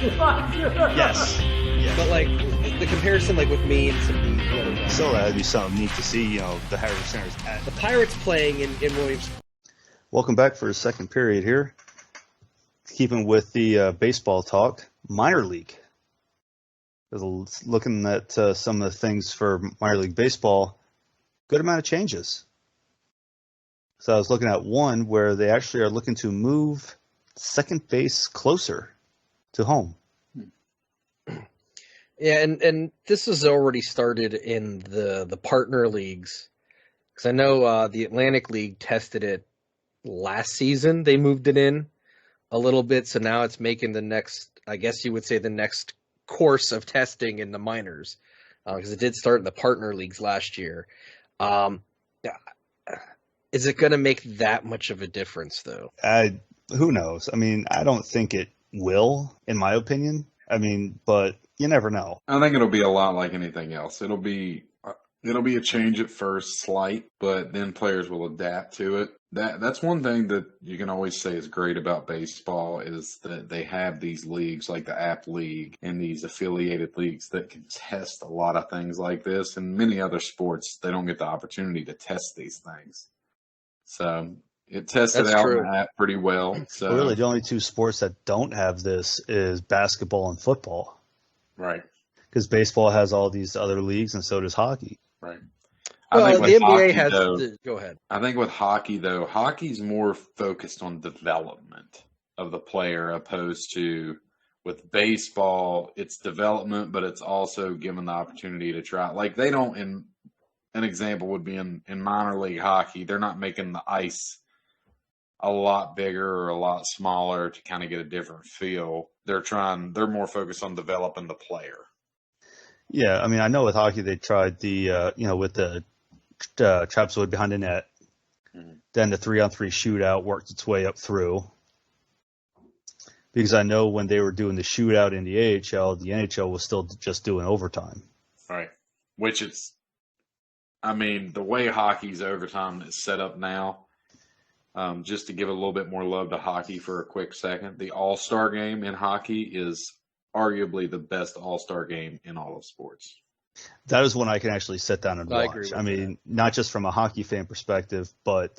Yes. Yeah. But like the comparison, like with me and some of the other guys. So that'd be something neat to see, the Harris Centers The Pirates playing in Williams. Welcome back for the second period here. Keeping with the baseball talk, minor league. Looking at some of the things for minor league baseball, good amount of changes. So I was looking at one where they actually are looking to move second base closer to home. Yeah, and this has already started in the partner leagues. Because I know the Atlantic League tested it last season. They moved it in a little bit, so now it's making the next, I guess you would say, the next course of testing in the minors. Because it did start in the partner leagues last year. Is it going to make that much of a difference, though? Who knows? I mean, I don't think it will, in my opinion. I mean, but you never know. I think it'll be a lot like anything else. It'll be a change at first, slight, but then players will adapt to it. That's one thing that you can always say is great about baseball is that they have these leagues like the App League and these affiliated leagues that can test a lot of things like this. And many other sports, they don't get the opportunity to test these things. So it tested out in that pretty well. So well, really, the only two sports that don't have this is basketball and football. Right. Because baseball has all these other leagues, and so does hockey. Right. Well, I think the NBA hockey, has. though, Go ahead. I think with hockey, though, hockey's more focused on development of the player opposed to with baseball, it's development, but it's also given the opportunity to try. Like they don't, an example would be in minor league hockey, they're not making the ice a lot bigger or a lot smaller to kind of get a different feel. They're more focused on developing the player. Yeah, I mean, I know with hockey they tried the, with the trapezoid behind the net. Mm-hmm. Then the 3-on-3 shootout worked its way up through. Because I know when they were doing the shootout in the AHL, the NHL was still just doing overtime. Right. Which the way hockey's overtime is set up now, just to give a little bit more love to hockey for a quick second, the All-Star game in hockey is arguably the best All-Star game in all of sports. That is one I can actually sit down and watch. I mean, not just from a hockey fan perspective, but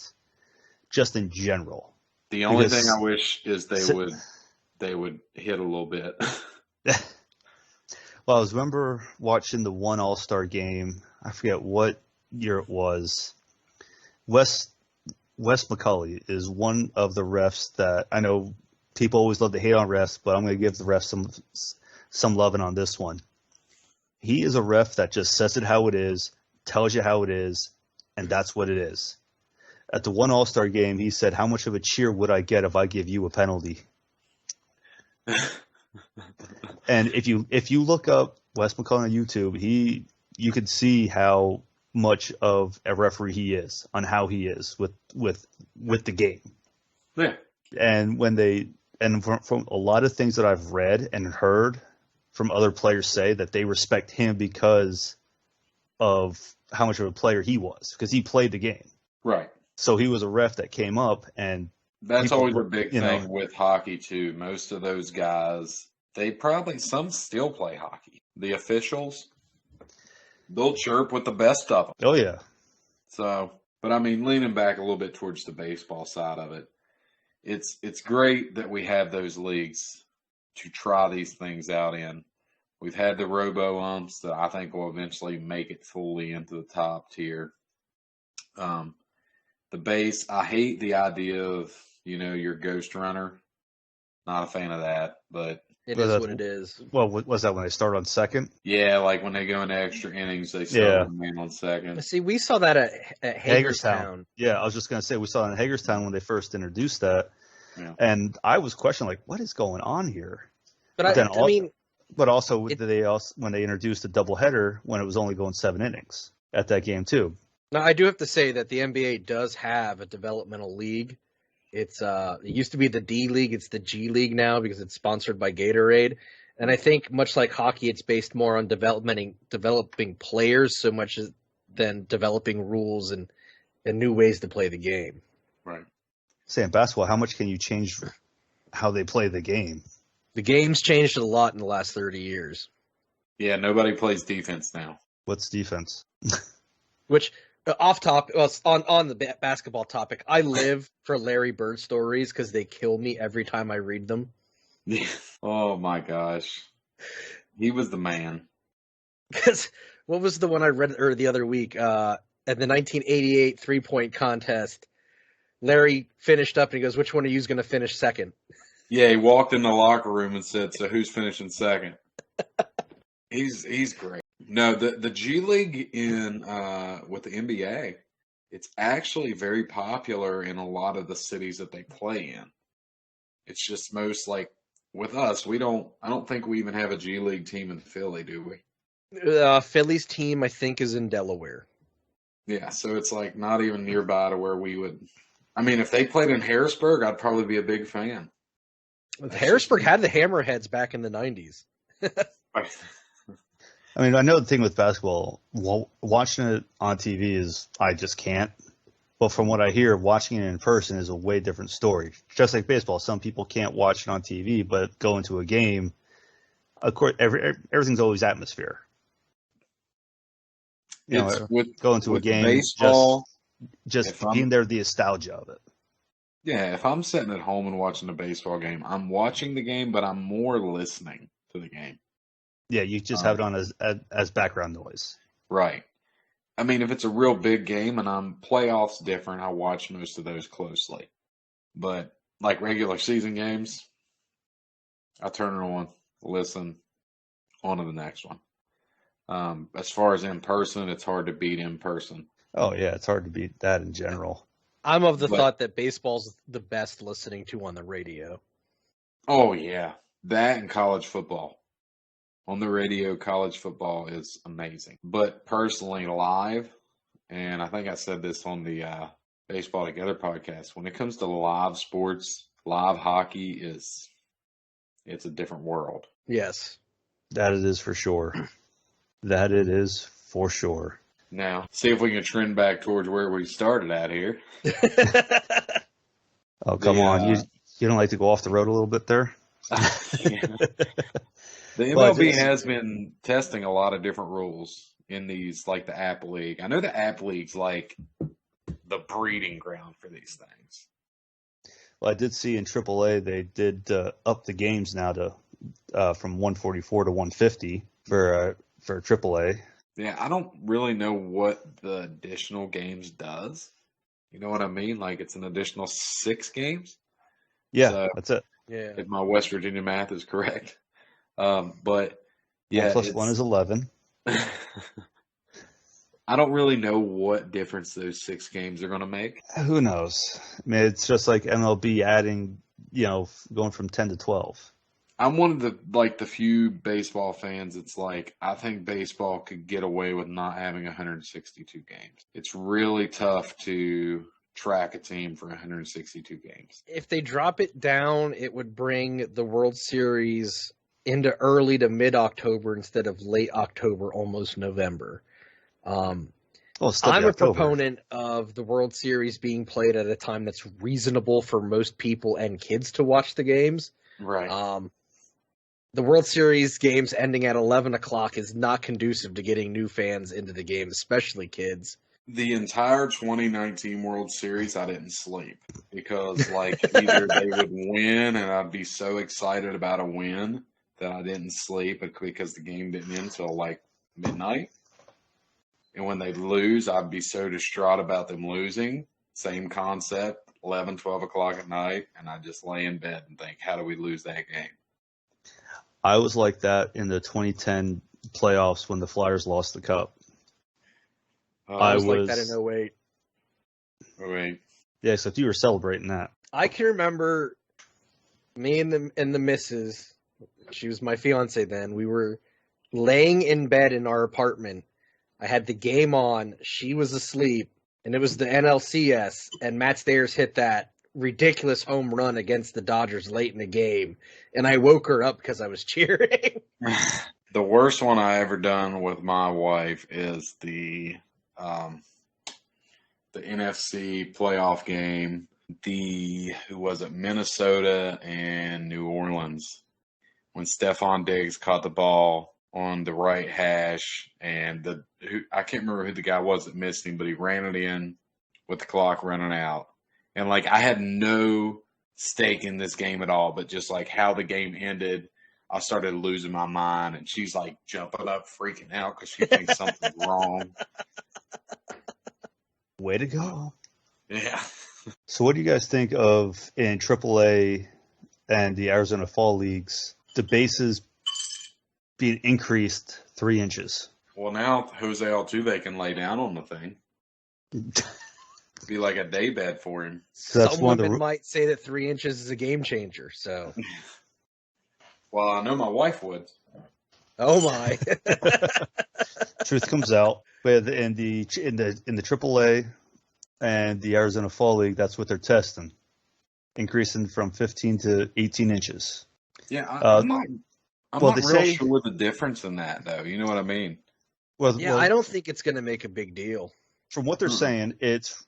just in general. The only thing I wish is they would hit a little bit. Well, I remember watching the one All-Star game. I forget what year it was. Wes McCulley is one of the refs that I know people always love to hate on refs, but I'm going to give the refs some loving on this one. He is a ref that just says it how it is, tells you how it is, and that's what it is. At the one All-Star game, he said, "How much of a cheer would I get if I give you a penalty?" And if you look up Wes McCulley on YouTube, you can see how much of a referee he is on how he is with the game. Yeah. And from a lot of things that I've read and heard from other players say that they respect him because of how much of a player he was, because he played the game. Right. So he was a ref that came up, and that's always a big thing with hockey too. Most of those guys, some still play hockey. The officials, they'll chirp with the best of them. Oh yeah. So, but I mean, leaning back a little bit towards the baseball side of it, it's great that we have those leagues to try these things out in. We've had the robo-umps that I think will eventually make it fully into the top tier. The base, I hate the idea of, your ghost runner. Not a fan of that, but it is what it is. Well, was that when they start on second? Yeah, like when they go into extra innings, they start with a man on second. See, we saw that at Hagerstown. Yeah, I was just going to say we saw it in Hagerstown when they first introduced that. Yeah. And I was questioning, like, what is going on here? But But also, when they introduced the doubleheader when it was only going 7 innings at that game too. Now, I do have to say that the NBA does have a developmental league. It used to be the D League. It's the G League now because it's sponsored by Gatorade. And I think much like hockey, it's based more on developing players so much than developing rules and new ways to play the game. Right. Say in basketball, how much can you change how they play the game? The game's changed a lot in the last 30 years. Yeah, nobody plays defense now. What's defense? Which, off topic, well, on the basketball topic, I live for Larry Bird stories because they kill me every time I read them. Yeah. Oh my gosh, he was the man. Because what was the one I read the other week? At the 1988 3-point contest, Larry finished up and he goes, "Which one of you is going to finish second?" Yeah, he walked in the locker room and said, "So who's finishing second?" He's great. No, the G League in with the NBA, it's actually very popular in a lot of the cities that they play in. It's just most like with us, I don't think we even have a G League team in Philly, do we? Philly's team, I think, is in Delaware. Yeah, so it's like not even nearby to where we would. I mean, if they played in Harrisburg, I'd probably be a big fan. Harrisburg had the Hammerheads back in the 90s. I mean, I know the thing with basketball, watching it on TV is I just can't. But from what I hear, watching it in person is a way different story. Just like baseball, some people can't watch it on TV, but go into a game. Of course, everything's always atmosphere. You know, go into a game, baseball, just being there, the nostalgia of it. Yeah, if I'm sitting at home and watching a baseball game, I'm watching the game, but I'm more listening to the game. Yeah, you just have it on as background noise. Right. I mean, if it's a real big game and I'm playoffs different, I watch most of those closely. But like regular season games, I turn it on, listen, on to the next one. As far as in person, it's hard to beat in person. Oh yeah, it's hard to beat that in general. I'm of the thought that baseball's the best listening to on the radio. Oh yeah, that and college football. On the radio, college football is amazing. But personally, live, and I think I said this on the Baseball Together podcast, when it comes to live sports, live hockey it's a different world. Yes. That it is for sure. That it is for sure. Now, see if we can trend back towards where we started at here. Oh, come on. You don't like to go off the road a little bit there? The MLB has been testing a lot of different rules in these, like the App League. I know the App League's like the breeding ground for these things. Well, I did see in AAA they did up the games now to from 144 to 150 for AAA. Yeah, I don't really know what the additional games does. You know what I mean? Like it's an additional 6 games. Yeah, so, that's it. Yeah. If my West Virginia math is correct. But yeah, 1 + 1 is 11. I don't really know what difference those 6 games are going to make. Who knows? I mean, it's just like MLB adding, going from 10 to 12. I'm one of the few baseball fans. It's like I think baseball could get away with not having 162 games. It's really tough to track a team for 162 games. If they drop it down, it would bring the World Series into early to mid-October instead of late October, almost November. I'm a proponent of the World Series being played at a time that's reasonable for most people and kids to watch the games. Right. The World Series games ending at 11 o'clock is not conducive to getting new fans into the game, especially kids. The entire 2019 World Series, I didn't sleep because, either they would win and I'd be so excited about a win that I didn't sleep because the game didn't end until, midnight. And when they lose, I'd be so distraught about them losing. Same concept, 11, 12 o'clock at night, and I just lay in bed and think, how do we lose that game? I was like that in the 2010 playoffs when the Flyers lost the Cup. I was like that in 08. Right. Yeah, except you were celebrating that. I can remember me and the missus, she was my fiance then, we were laying in bed in our apartment. I had the game on, she was asleep, and it was the NLCS, and Matt Stairs hit that ridiculous home run against the Dodgers late in the game, and I woke her up because I was cheering. The worst one I ever done with my wife is the NFC playoff game. Minnesota and New Orleans. when Stephon Diggs caught the ball on the right hash, and I can't remember who the guy was that missed him, but he ran it in with the clock running out. And like I had no stake in this game at all, but just like how the game ended, I started losing my mind, and she's like jumping up, freaking out because she thinks something's wrong. Way to go. Yeah. So what do you guys think of in AAA and the Arizona Fall Leagues, the bases being increased 3 inches? Well, now Jose Altuve can lay down on the thing. Be like a day bed for him. So that's Some one of women the might say that 3 inches is a game changer. So, Well, I know my wife would. oh my, truth comes out. But in the AAA and the Arizona Fall League, that's what they're testing, increasing from 15 to 18 inches. Yeah, I'm well, not they real say- sure the difference in that, though. You know what I mean? Well, yeah, I don't think it's going to make a big deal. From what they're saying, it's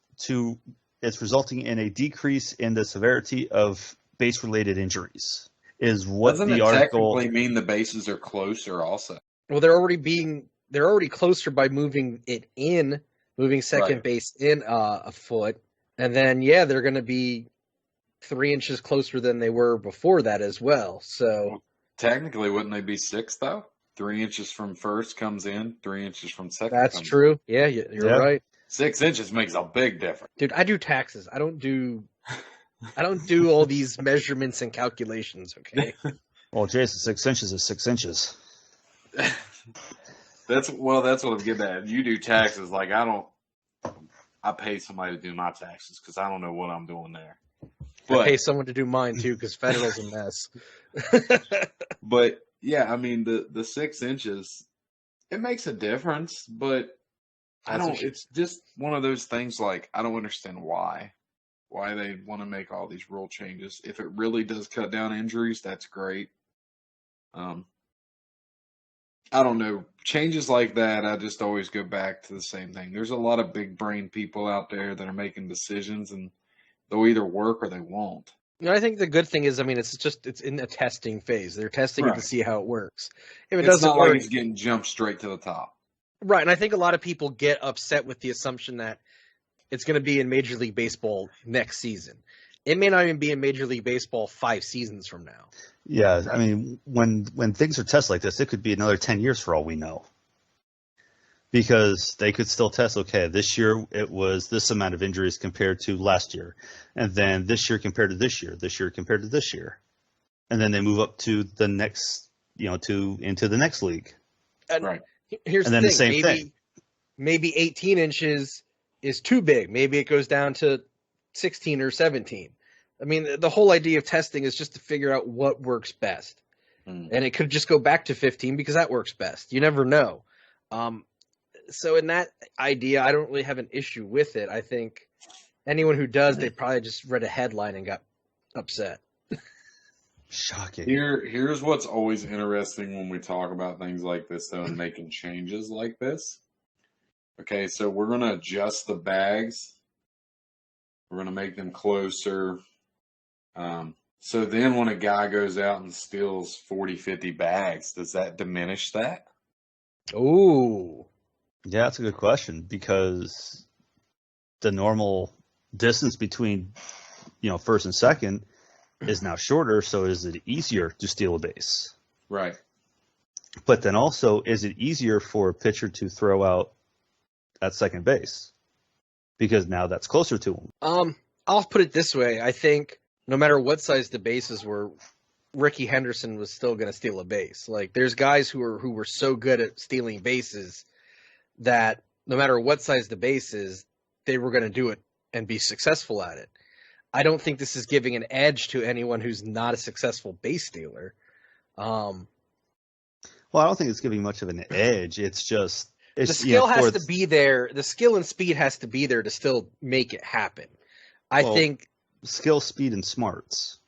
resulting in a decrease in the severity of base-related injuries. Is what Doesn't the it article? technically mean the bases are closer also? Well, they're already closer by moving second Right. base in a foot, and then they're going to be 3 inches closer than they were before that as well. So Technically, wouldn't they be 6, though? 3 inches from first comes in, 3 inches from second that's comes true. Yeah, you're Yeah. right, 6 inches makes a big difference. dude. I do taxes. I don't do all these measurements and calculations. Okay. Well, Jason, 6 inches is 6 inches. That's what I'm getting at. You do taxes. Like, I pay somebody to do my taxes because I don't know what I'm doing there. I pay someone to do mine too because federal's a mess. But yeah, I mean the 6 inches, it makes a difference, but it's just one of those things like I don't understand why they want to make all these rule changes. If it really does cut down injuries, that's great. I don't know. Changes like that, I just always go back to the same thing. There's a lot of big brain people out there that are making decisions, and they'll either work or they won't. I think the good thing is, I mean, it's in a testing phase. They're testing it to Right. see how it works. If it It's doesn't not work, like it's getting jumped straight to the top. right? And I think a lot of people get upset with the assumption that it's going to be in Major League Baseball next season. It may not even be in Major League Baseball 5 seasons from now. Yeah, I mean, when things are tested like this, it could be another 10 years for all we know. Because they could still test, okay, this year it was this amount of injuries compared to last year. And then this year compared to this year compared to this year. And then they move up to the next, into the next league. And Right. here's And the then the thing. same thing. Maybe 18 inches is too big. Maybe it goes down to 16 or 17. I mean, the whole idea of testing is just to figure out what works best. Mm. And it could just go back to 15 because that works best. You never know. So in that idea, I don't really have an issue with it. I think anyone who does, they probably just read a headline and got upset. Shocking. Here's what's always interesting when we talk about things like this, though, and making changes like this. Okay, so we're going to adjust the bags. We're going to make them closer. So then when a guy goes out and steals 40, 50 bags, does that diminish that? Ooh. Yeah, that's a good question because the normal distance between, first and second is now shorter. So is it easier to steal a base? Right. But then also, is it easier for a pitcher to throw out at second base? Because now that's closer to him. I'll put it this way. I think no matter what size the bases were, Ricky Henderson was still going to steal a base. Like there's guys who were so good at stealing bases that no matter what size the base is, they were going to do it and be successful at it. I don't think this is giving an edge to anyone who's not a successful base stealer. Well, I don't think it's giving much of an edge. It's just The skill has to be there. The skill and speed has to be there to still make it happen. I think skill, speed, and smarts.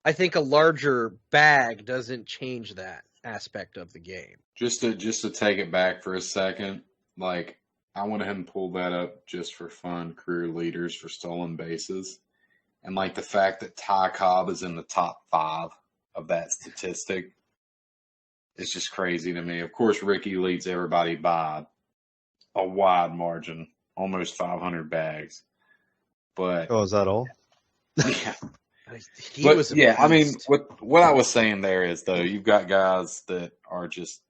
I think a larger bag doesn't change that aspect of the game. Just to take it back for a second, like I went ahead and pulled that up just for fun. Career leaders for stolen bases, and like the fact that Ty Cobb is in the top 5 of that statistic. It's just crazy to me. Of course, Ricky leads everybody by a wide margin, almost 500 bags. But Oh, is that all? yeah, He but was a yeah, I mean, beast. what I was saying there is though, you've got guys that are just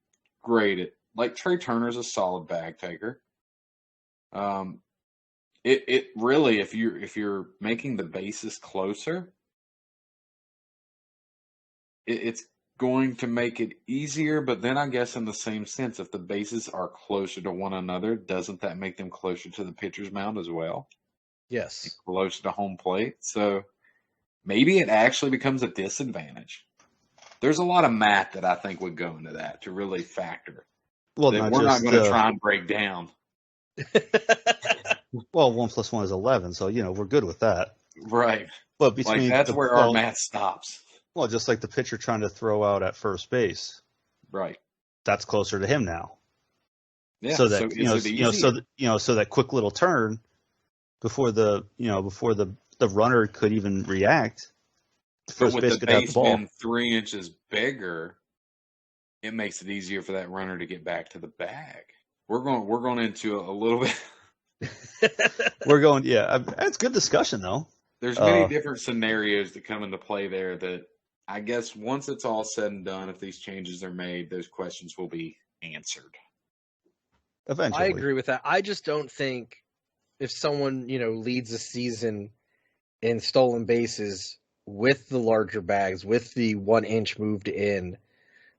great at, like Trey Turner's a solid bag taker. It really, if you're making the bases closer, it's going to make it easier. But then I guess in the same sense, if the bases are closer to one another, doesn't that make them closer to the pitcher's mound as well? Yes. Closer to home plate. So maybe it actually becomes a disadvantage. There's a lot of math that I think would go into that to really factor. Well, That not we're not just going to try and break down. well, 1 + 1 is 11, so we're good with that. Right. But between Like that's where our math stops. Well, just like the pitcher trying to throw out at first base, Right. that's closer to him now. Yeah. So that so that quick little turn before the runner could even react, the first but base with the could have the ball. baseman 3 inches bigger, it makes it easier for that runner to get back to the bag. We're going into a little bit. We're going, yeah. It's good discussion though. There's many different scenarios that come into play there that I guess once it's all said and done, if these changes are made, those questions will be answered. Eventually. I agree with that. I just don't think if someone, leads a season in stolen bases with the larger bags, with the 1 inch moved in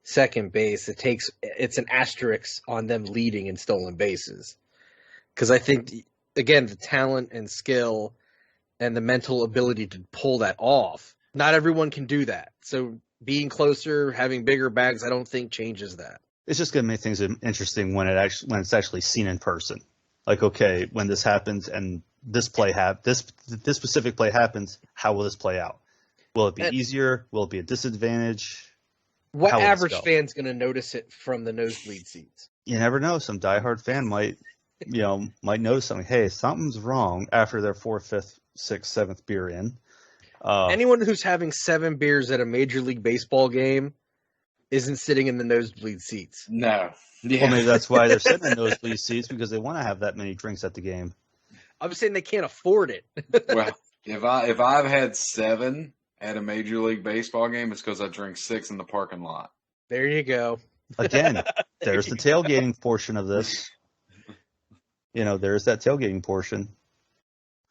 second base, it's an asterisk on them leading in stolen bases. Because I think, again, the talent and skill and the mental ability to pull that off, not everyone can do that. So being closer, having bigger bags, I don't think changes that. It's just going to make things interesting when it's actually seen in person. Like, okay, when this happens and this specific play happens, how will this play out? Will it be easier? Will it be a disadvantage? What average fan's going to notice it from the nosebleed seats? You never know. Some diehard fan might notice something. Hey, something's wrong after their 4th, 5th, 6th, 7th beer in. Anyone who's having 7 beers at a Major League Baseball game isn't sitting in the nosebleed seats. No. Yeah. Well, maybe that's why they're sitting in nosebleed seats, because they want to have that many drinks at the game. I'm saying they can't afford it. Well, if I've had 7 at a Major League Baseball game, it's because I drink 6 in the parking lot. There you go. Again, there's the tailgating portion of this. There's that tailgating portion.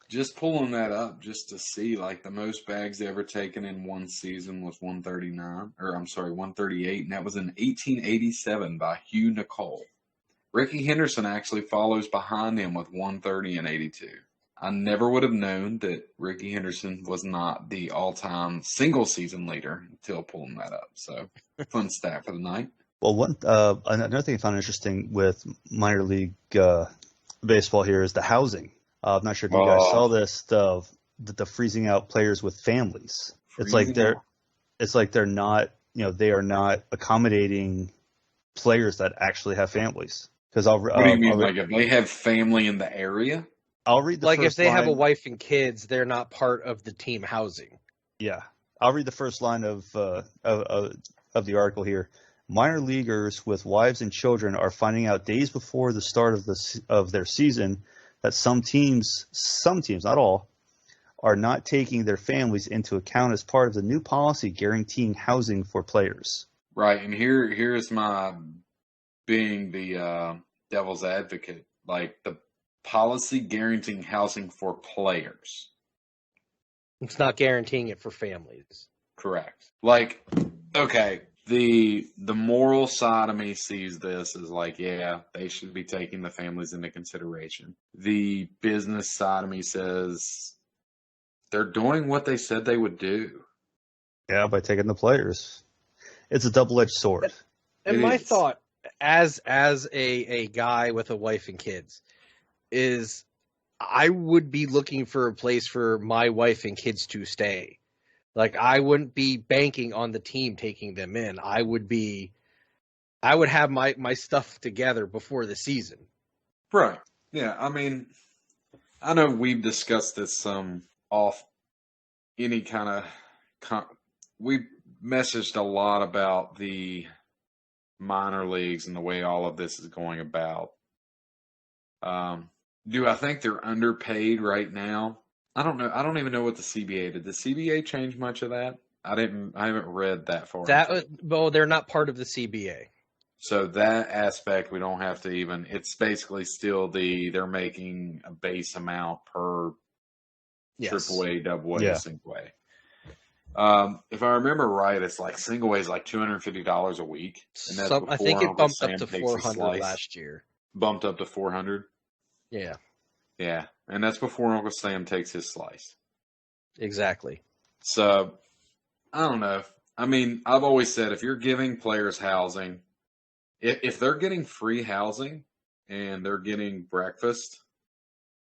Just pulling that up just to see, like, the most bags ever taken in one season was 138, and that was in 1887 by Hugh Nicole. Ricky Henderson actually follows behind him with 130 and 82. I never would have known that Ricky Henderson was not the all-time single-season leader until pulling that up. So, fun stat for the night. Well, another thing I found interesting with minor league baseball here is the housing. I'm not sure if you guys saw this, the freezing out players with families. It's like they're not, they are not accommodating players that actually have families. Because what do you mean, like if they have family in the area? I'll read the like first if they line. have a wife and kids, they're not part of the team housing. Yeah, I'll read the first line of the article here. Minor leaguers with wives and children are finding out days before the start of their season that some teams, not all, are not taking their families into account as part of the new policy guaranteeing housing for players. Right, and here's my being the devil's advocate. Like, the policy guaranteeing housing for players. It's not guaranteeing it for families. Correct. Like, okay, the moral side of me sees this as like, yeah, they should be taking the families into consideration. The business side of me says they're doing what they said they would do. Yeah, by taking the players. It's a double-edged sword. And my thought, as a guy with a wife and kids, is I would be looking for a place for my wife and kids to stay. Like, I wouldn't be banking on the team taking them in. I would have my stuff together before the season. Right. Yeah. I mean, I know we've discussed this off any kind of we've messaged a lot about the minor leagues and the way all of this is going about. Do I think they're underpaid right now? I don't know. I don't even know what the CBA did. Did the CBA change much of that? I haven't read that far. Well, they're not part of the CBA. So that aspect we don't have to even. It's basically still they're making a base amount per triple A, double A, single A. If I remember right, it's like single A is like $250 a week, and that's I think it bumped up to 400 last year. Bumped up to 400. Yeah. Yeah, and that's before Uncle Sam takes his slice. Exactly. So I don't know. I mean, I've always said if you're giving players housing, if they're getting free housing and they're getting breakfast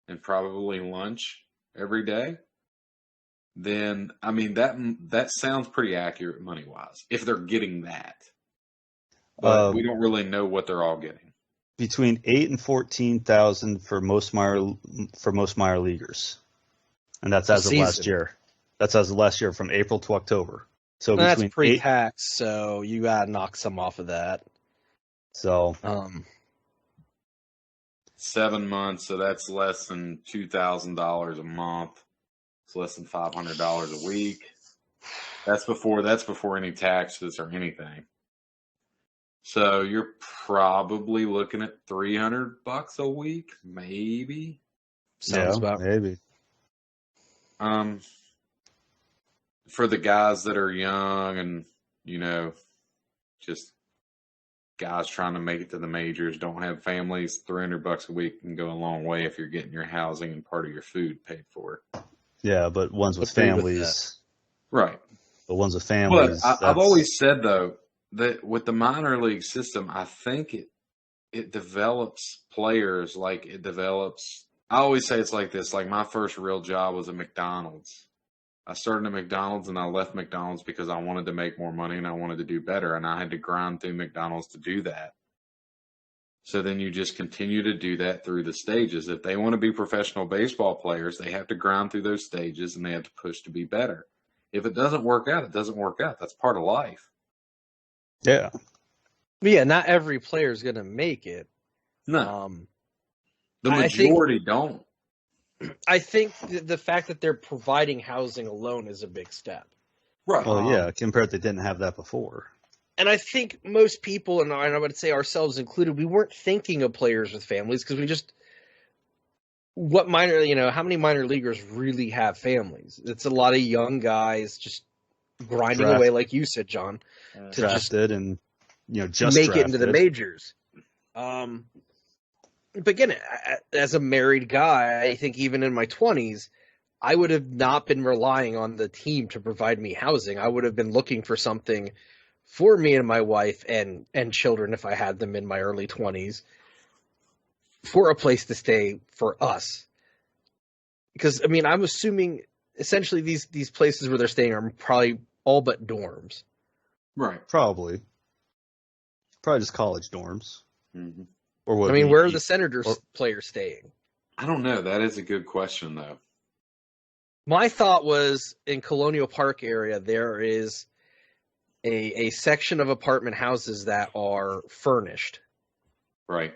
and probably lunch every day, then I mean that sounds pretty accurate money wise. If they're getting that, but we don't really know what they're all getting. Between 8,000 and 14,000 for most minor leaguers, and that's as of last year. That's as of last year, from April to October. So that's pre-tax, so you gotta knock some off of that. So 7 months, so that's less than $2,000 a month. It's less than $500 a week. That's before any taxes or anything. So you're probably looking at $300 a week, maybe. Sounds about maybe. For the guys that are young and just guys trying to make it to the majors, don't have families, $300 a week can go a long way if you're getting your housing and part of your food paid for. Yeah, but ones with families, right? The ones with families. But I've always said though that with the minor league system, I think it develops players like it develops. I always say it's like this. Like my first real job was at McDonald's. I started at McDonald's and I left McDonald's because I wanted to make more money and I wanted to do better. And I had to grind through McDonald's to do that. So then you just continue to do that through the stages. If they want to be professional baseball players, they have to grind through those stages and they have to push to be better. If it doesn't work out, it doesn't work out. That's part of life. Yeah. Yeah, not every player is going to make it. No. The majority don't. I think the fact that they're providing housing alone is a big step. Right. Well, yeah, compared to they didn't have that before. And I think most people, and I would say ourselves included, we weren't thinking of players with families because we just how many minor leaguers really have families? It's a lot of young guys just grinding away, like you said, John, to drafted and just make drafted. it into the majors. But again, as a married guy, I think even in my 20s, I would have not been relying on the team to provide me housing. I would have been looking for something for me and my wife and children, if I had them in my early 20s, for a place to stay for us. Because, I mean, I'm assuming essentially these places where they're staying are probably all but dorms. Right. Probably just college dorms. Mm-hmm. Or where are the Senators players staying? I don't know. That is a good question, though. My thought was in Colonial Park area, there is a section of apartment houses that are furnished. Right.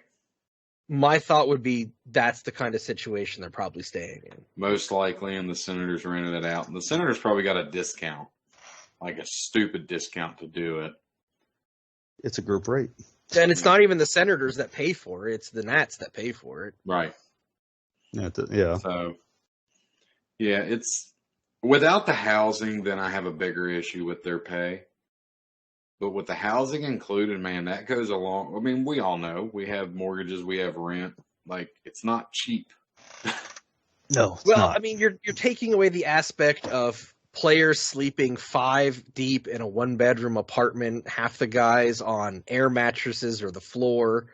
My thought would be that's the kind of situation they're probably staying in. Most likely, and the Senators rented it out. And the Senators probably got a discount, like a stupid discount to do it. It's a group rate. And it's not even the Senators that pay for it. It's the Nats that pay for it. Right. Yeah. So, yeah, it's without the housing, then I have a bigger issue with their pay. But with the housing included, man, that goes along. I mean, we all know we have mortgages, we have rent. Like, it's not cheap. No. Well, not. I mean, you're taking away the aspect of players sleeping 5 deep in a 1-bedroom apartment, half the guys on air mattresses or the floor.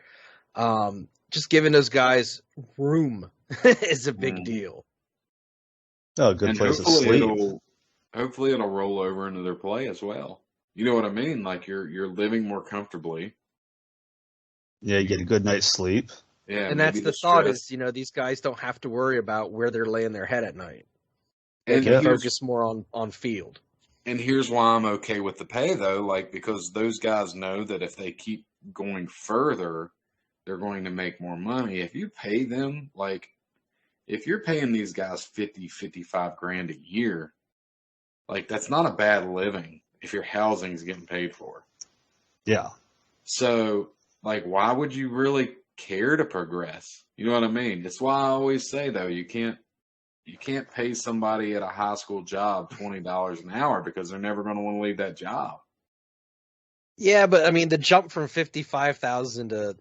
Just giving those guys room is a big deal. Oh, good place to sleep. Hopefully it'll roll over into their play as well. You know what I mean? Like you're living more comfortably. Yeah, you get a good night's sleep. Yeah, and that's the thought is, these guys don't have to worry about where they're laying their head at night. They can focus more on field. And here's why I'm okay with the pay, though, like, because those guys know that if they keep going further, they're going to make more money. If you pay them, like, if you're paying these guys 50, 55 grand a year, like, that's not a bad living if your housing's getting paid for. Yeah. So, like, why would you really care to progress? You know what I mean? It's why I always say, though, you can't pay somebody at a high school job $20 an hour because they're never going to want to leave that job. Yeah, but I mean, the jump from $55,000 to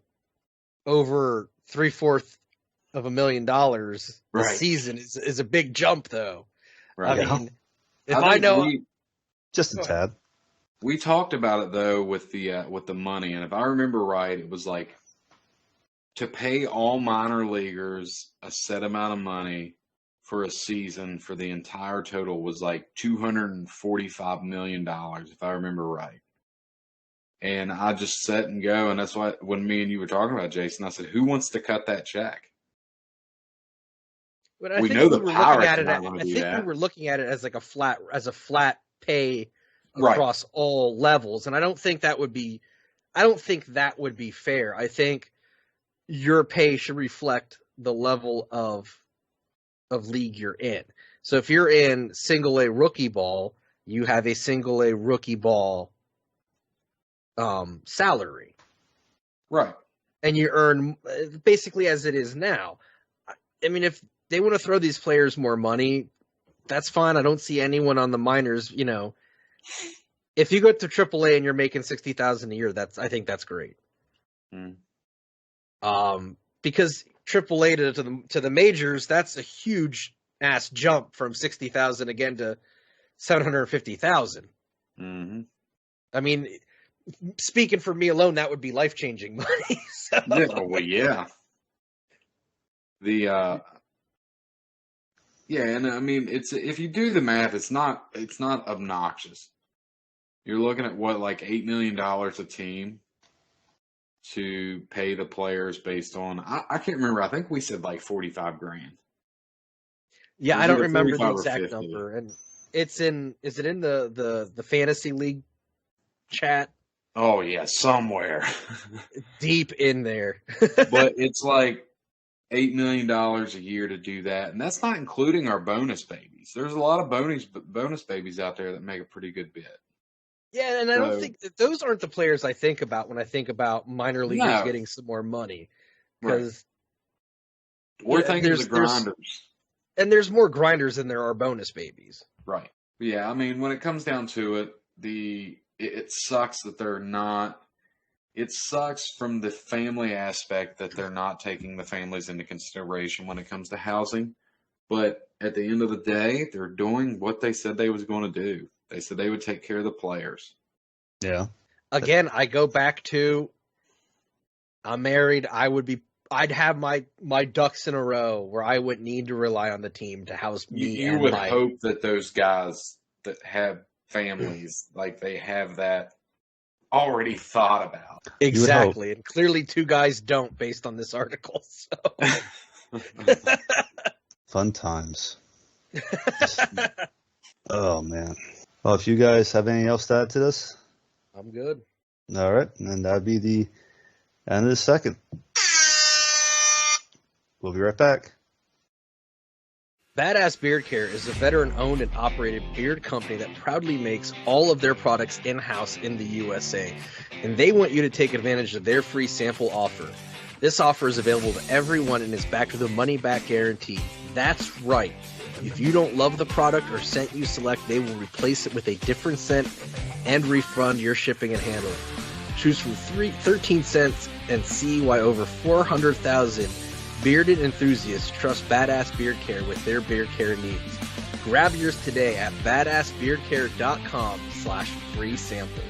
over $750,000 this Right. season is a big jump, though. Right. I mean, if I I think know, Just a tad. we talked about it though with the money, and if I remember right, it was like to pay all minor leaguers a set amount of money for a season for the entire total was like $245 million, if I remember right. And I just set and go, and that's why when me and you were talking about Jason, I said, "Who wants to cut that check?" but I we think know we the were looking Pirates at are it. not I gonna do think that. we were looking at it as like a flat pay Right. across all levels, and I don't think that would be fair. I think your pay should reflect the level of league you're in. So if you're in single A rookie ball, you have a single A rookie ball salary, Right. and you earn basically as it is now. I mean, if they want to throw these players more money, that's fine. I don't see anyone on the minors, you know. If you go to AAA and you're making $60,000 a year, I think that's great. Mm. Because AAA to the majors, that's a huge ass jump from $60,000 again to $750,000. Mm-hmm. I mean, speaking for me alone, that would be life changing money. So. Yeah, well, yeah. And I mean, it's if you do the math, it's not obnoxious. You're looking at what, like $8 million a team to pay the players based on. I can't remember. I think we said like 45 grand. Yeah, Was I don't either remember the 45 or exact 50. number, and is it in the fantasy league chat? Oh yeah, somewhere. Deep in there. But it's like $8 million a year to do that, and that's not including our bonus babies. There's a lot of bonus babies out there that make a pretty good bit. Yeah, and I don't think those aren't the players I think about when I think about minor leaguers getting some more money. Because we're thinking of the grinders. And there's more grinders than there are bonus babies. Right. Yeah, I mean, when it comes down to it, it sucks that they're not. It sucks from the family aspect that they're not taking the families into consideration when it comes to housing. But at the end of the day, they're doing what they said they was going to do. They said they would take care of the players. Yeah. Again, I go back to I'm married. I'd have my ducks in a row where I wouldn't need to rely on the team to house me. You would hope that those guys that have families, like they have that already thought about. Exactly. And clearly 2 guys don't based on this article. So. Fun times. Oh, man. Well, if you guys have anything else to add to this? I'm good. All right. And that'd be the end of the second. We'll be right back. Badass Beard Care is a veteran-owned and operated beard company that proudly makes all of their products in-house in the USA, and they want you to take advantage of their free sample offer. This offer is available to everyone and is backed with a money-back guarantee. That's right. If you don't love the product or scent you select, they will replace it with a different scent and refund your shipping and handling. Choose from 13 cents and see why over 400,000 bearded enthusiasts trust Badass Beard Care with their beard care needs. Grab yours today at badassbeardcare.com/free sample.